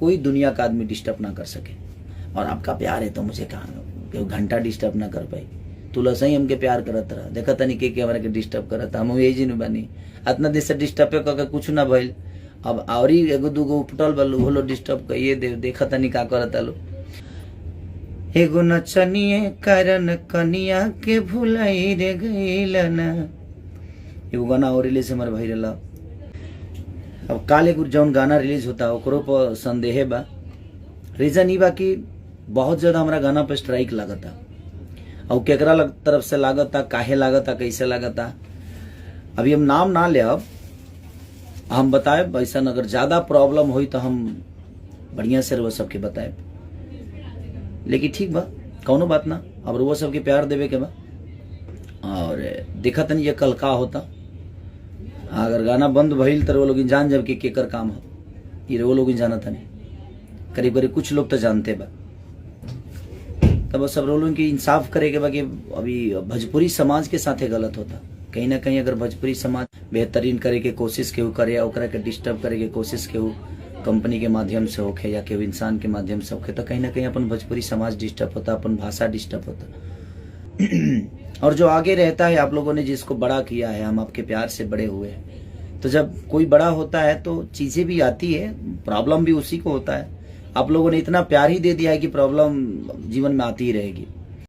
कोई दुनिया का आदमी डिस्टर्ब ना कर सके। और आपका प्यार है तो मुझे कहा घंटा डिस्टर्ब ना कर पाई। तुला सही हमके प्यार करत रहा, देखा तनी के हमारे के डिस्टर्ब करता, हम यही जिन बनी इतना दिन से डिस्टर्ब करके कुछ ना भइल। अब आवरी एगो दूगो उपटल बल होलो डिस्टर्ब कइए दे, देखा तनी का करता लो। एगो नचनिए कारण कनिया के भुलाई रे गइल ना, एगो गाना और रिलीज हमारे भाई रहा। अब काले जौन गाना रिलीज होता ओकरो पर संदेह बा। रीजन ई बा कि बहुत ज्यादा हमारा गाना पे स्ट्राइक लागता, और केकरा तरफ से लागता, काहे लागता, कैसे लागता, अभी हम नाम ना ले, अब हम बताए। ऐसा अगर ज्यादा प्रॉब्लम हुई तो हम बढ़िया से वो सबके बताए। लेकिन ठीक बा, कौनो बात ना, अब वो सबके प्यार देवे के बा। और देखा तनी ये कल का होता, अगर गाना बंद भइल तो वो लोग जान जब कि केकर काम हो, ये वो लोग जाना था नहीं, करीब करीब कुछ लोग तो जानते बा। तब सब लोगों की इंसाफ करे के बा कि अभी भोजपुरी समाज के साथे गलत होता। कहीं ना कहीं अगर भोजपुरी समाज बेहतरीन करे के कोशिश केहू करे, ओकरा के डिस्टर्ब करे के कोशिश केहू कंपनी के माध्यम से होखे या केहू इंसान के माध्यम से होखे, तो कहीं ना कहीं अपन भोजपुरी समाज डिस्टर्ब होता, अपन भाषा डिस्टर्ब होता। और जो आगे रहता है, आप लोगों ने जिसको बड़ा किया है, हम आपके प्यार से बड़े हुए हैं, तो जब कोई बड़ा होता है तो चीजें भी आती है, प्रॉब्लम भी उसी को होता है। आप लोगों ने इतना प्यार ही दे दिया है कि प्रॉब्लम जीवन में आती ही रहेगी।